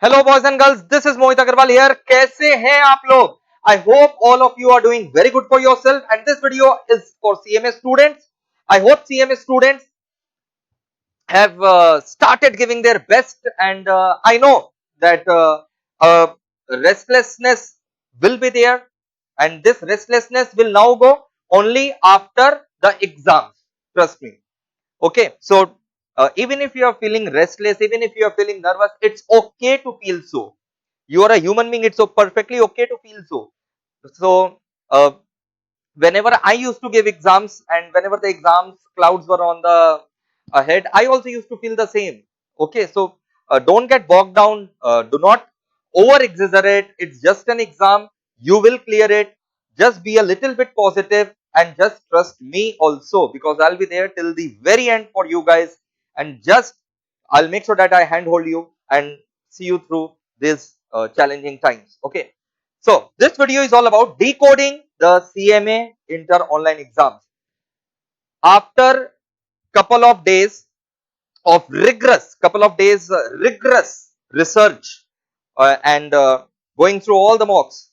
Hello boys and girls, this is Mohit Agarwal here. कैसे हैं आप लोग? I hope all of you are doing very good for yourself and this video is for CMA students. I hope CMA students have started giving their best and I know that restlessness will be there and this restlessness will now go only after the exams. Trust me. Okay, so even if you are feeling restless, even if you are feeling nervous, it's okay to feel so. You are a human being, it's so perfectly okay to feel so. So, whenever I used to give exams and whenever the exams clouds were on the ahead, I also used to feel the same. Okay, so don't get bogged down, do not over exaggerate, it's just an exam, you will clear it. Just be a little bit positive and just trust me also because I'll be there till the very end for you guys and just I'll make sure that I handhold you and see you through these challenging times. Okay. So this video is all about decoding the CMA inter online exams. After couple of days of rigorous research and going through all the mocks,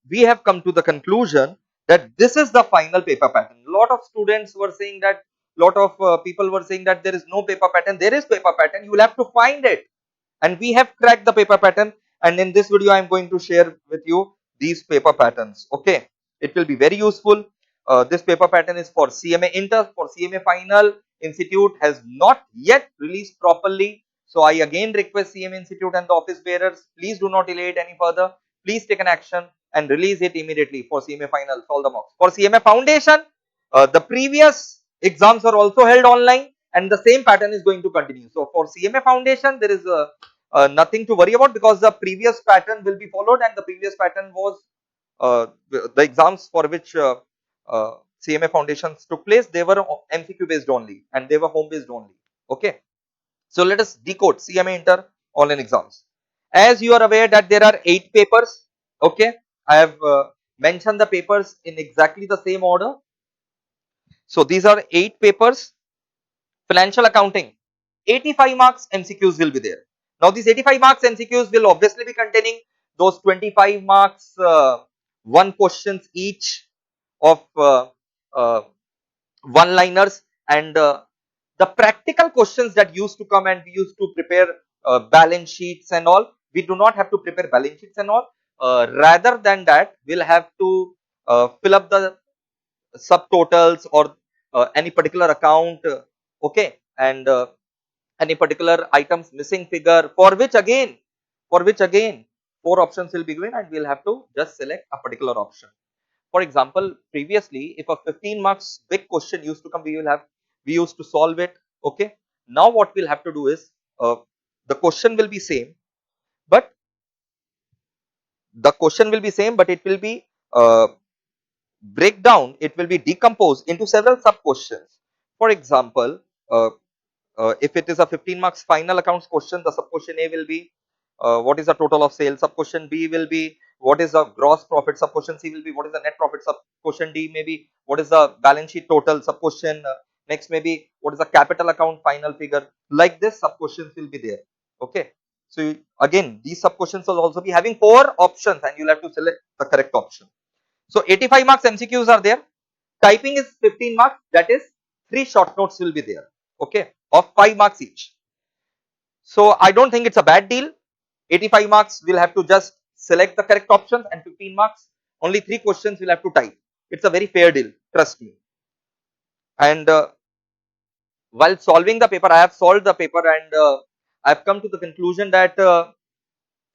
we have come to the conclusion that this is the final paper pattern. Lot of students were saying that, lot of people were saying that there is no paper pattern. There is paper pattern. You will have to find it, and we have cracked the paper pattern. And in this video, I am going to share with you these paper patterns. Okay, it will be very useful. This paper pattern is for CMA Inter, for CMA Final. Institute has not yet released properly. So I again request CMA Institute and the office bearers, please do not delay it any further. Please take an action and release it immediately for CMA Final, all the mocks. For CMA Foundation, the previous exams are also held online and the same pattern is going to continue. So for CMA Foundation, there is nothing to worry about because the previous pattern will be followed and the previous pattern was the exams for which CMA foundations took place, they were MCQ based only and they were home based only. Okay. So let us decode CMA Inter online exams. As you are aware that there are 8 papers. Okay. I have mentioned the papers in exactly the same order. So these are 8 papers. Financial accounting, 85 marks MCQs will be there. Now these 85 marks MCQs will obviously be containing those 25 marks, one questions each of uh, one liners and the practical questions that used to come, and we used to prepare balance sheets and all. We do not have to prepare balance sheets and all. Rather than that, we'll have to fill up the subtotals or any particular account, okay, and any particular items missing figure, for which again 4 options will be given and we'll have to just select a particular option. For example, previously if a 15 marks big question used to come, we used to solve it. Okay, now what we'll have to do is the question will be same, but it will be breakdown, it will be decomposed into several sub questions. For example, if it is a 15 marks final accounts question, the sub question A will be what is the total of sales, sub question B will be what is the gross profit, sub question C will be what is the net profit, sub question D maybe what is the balance sheet total, sub question next maybe what is the capital account final figure. Like this sub questions will be there. Okay, so again these sub questions will also be having 4 options and you'll have to select the correct option. So 85 marks MCQs are there. Typing is 15 marks, that is 3 short notes will be there. Okay, of 5 marks each. So I don't think it's a bad deal. 85 marks will have to just select the correct options and 15 marks, only 3 questions will have to type. It's a very fair deal, trust me. And while solving the paper, I have solved the paper and I have come to the conclusion that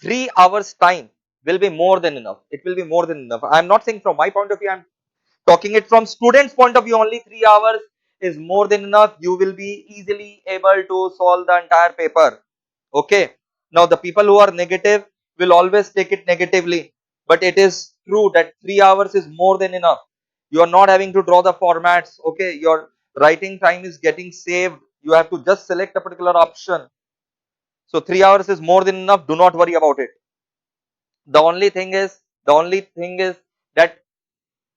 3 hours time will be more than enough. It will be more than enough. I am not saying from my point of view, I am talking it from students point of view only. 3 hours is more than enough. You will be easily able to solve the entire paper. Okay. Now the people who are negative will always take it negatively, but it is true that 3 hours is more than enough. You are not having to draw the formats. Okay, your writing time is getting saved. You have to just select a particular option. So 3 hours is more than enough. Do not worry about it. The only thing is that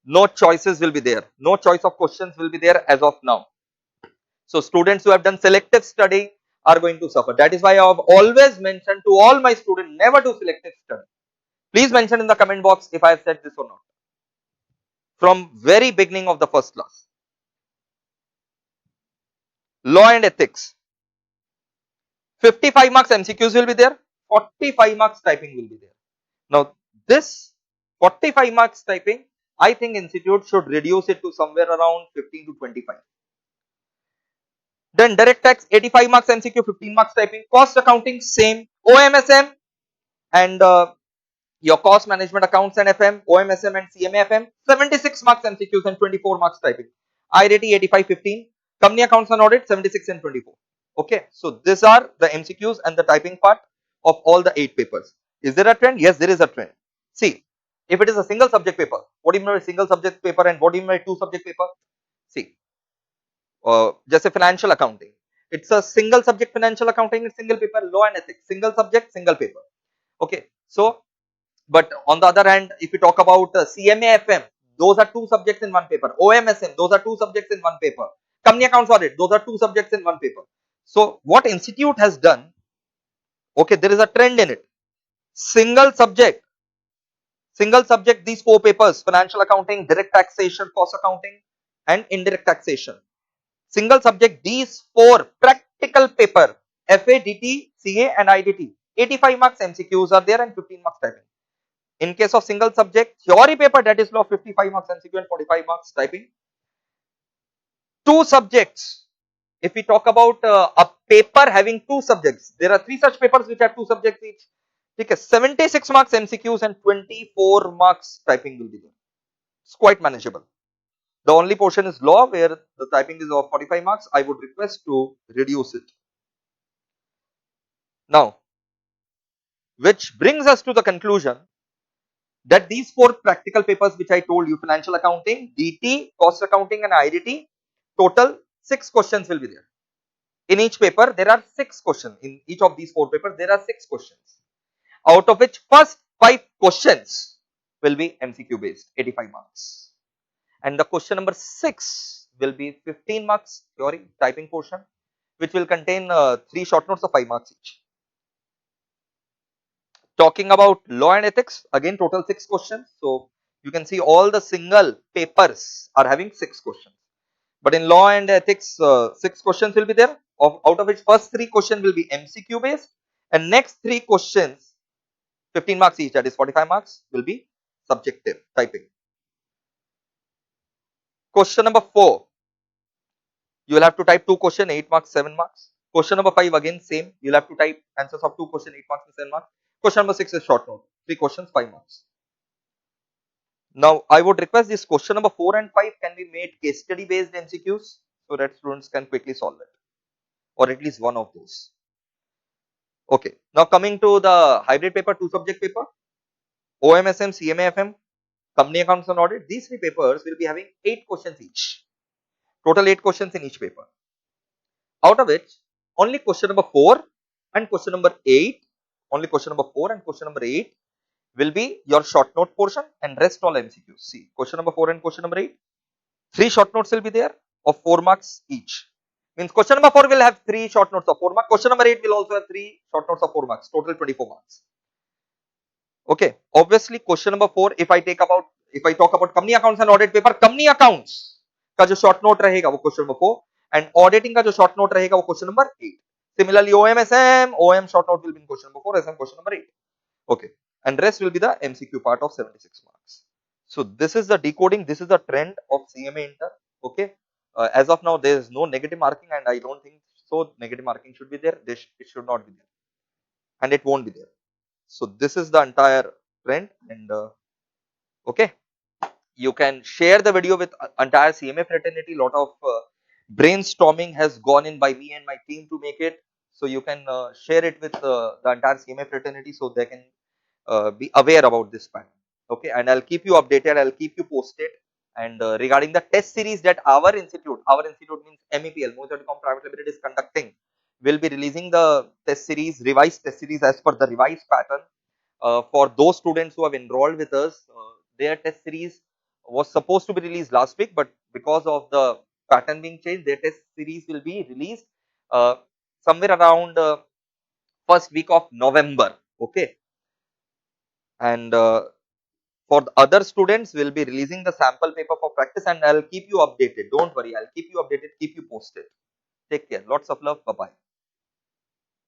no choices will be there. No choice of questions will be there as of now. So students who have done selective study, are going to suffer. That is why I have always mentioned to all my students never do selective study. Please mention in the comment box if I have said this or not. From very beginning of the first class. Law and ethics. 55 marks MCQs will be there. 45 marks typing will be there. Now this 45 marks typing, I think institute should reduce it to somewhere around 15 to 25. Then direct tax 85 marks MCQ, 15 marks typing. Cost accounting same. OMSM and your cost management accounts and FM, OMSM and CMA-FM, 76 marks MCQs and 24 marks typing. IRAT 85, 15. Company accounts and audit 76 and 24. Okay, so these are the MCQs and the typing part of all the 8 papers. Is there a trend? Yes, there is a trend. See, if it is a single subject paper, what do you mean by single subject paper and what do you mean by 2 subject paper? See, just a financial accounting. It's a single subject financial accounting, single paper. Law and ethics, single subject, single paper. Okay, so but on the other hand, if you talk about CMA-FM, those are 2 subjects in one paper. OMSM, those are 2 subjects in one paper. Company accounts audit, those are 2 subjects in one paper. So what institute has done, okay, there is a trend in it. Single subject, these 4 papers, financial accounting, direct taxation, cost accounting and indirect taxation. Single subject, these 4 practical paper, FA, DT, CA and IDT. 85 marks MCQs are there and 15 marks typing. In case of single subject theory paper, that is law, 55 marks MCQ and 45 marks typing. 2 subjects, if we talk about a paper having 2 subjects, there are 3 such papers which have 2 subjects each. Okay, 76 marks MCQs and 24 marks typing will be there. It's quite manageable. The only portion is law where the typing is of 45 marks. I would request to reduce it. Now, which brings us to the conclusion that these 4 practical papers which I told you, financial accounting, DT, cost accounting and IDT, total 6 questions will be there. In each paper, there are 6 questions. In each of these 4 papers, there are 6 questions. Out of which first 5 questions will be MCQ based, 85 marks. And the question number 6 will be 15 marks theory typing portion, which will contain 3 short notes of 5 marks each. Talking about law and ethics, again total 6 questions. So you can see all the single papers are having 6 questions. But in law and ethics, 6 questions will be there. Out of which first 3 questions will be MCQ based, and next 3 questions, 15 marks each, that is 45 marks, will be subjective typing. Question number 4, you will have to type 2 questions, 8 marks, 7 marks. Question number 5, again same, you will have to type answers of 2 questions, 8 marks and 7 marks. Question number 6 is short note, 3 questions, 5 marks. Now, I would request this question number 4 and 5 can be made case study based MCQs so that students can quickly solve it, or at least one of those. Okay, now coming to the hybrid paper, 2 subject paper, OMSM, CMA-FM, company accounts and audit, these 3 papers will be having 8 questions each. Total 8 questions in each paper. Out of which, only question number 4 and question number 8, only question number 4 and question number 8 will be your short note portion and rest all MCQs. See, question number 4 and question number 8, 3 short notes will be there of 4 marks each. Means question number 4 will have 3 short notes of 4 marks. Question number 8 will also have 3 short notes of 4 marks. Total 24 marks. Okay. Obviously, question number 4, if I talk about company accounts and audit paper, company accounts का जो short note रहेगा वो question number 4 and auditing का जो short note रहेगा वो question number 8. Similarly, OMSM, OM short note will be in question number 4, SM question number 8. Okay. And rest will be the MCQ part of 76 marks. So this is the decoding. This is the trend of CMA Inter. Okay. As of now, there is no negative marking, and I don't think so. Negative marking should be there. It should not be there, and it won't be there. So this is the entire trend, and okay, you can share the video with entire CMA fraternity. Lot of brainstorming has gone in by me and my team to make it. So you can share it with the entire CMA fraternity so they can be aware about this pattern. Okay, and I'll keep you updated. I'll keep you posted. And regarding the test series that our institute means MEPL, Mohisar Telecom Private Limited, is conducting, will be releasing the test series, revised test series as per the revised pattern. For those students who have enrolled with us, their test series was supposed to be released last week, but because of the pattern being changed, their test series will be released somewhere around first week of November. Okay, and for the other students, we'll be releasing the sample paper for practice, and I'll keep you updated. Don't worry, I'll keep you updated, keep you posted. Take care. Lots of love. Bye bye.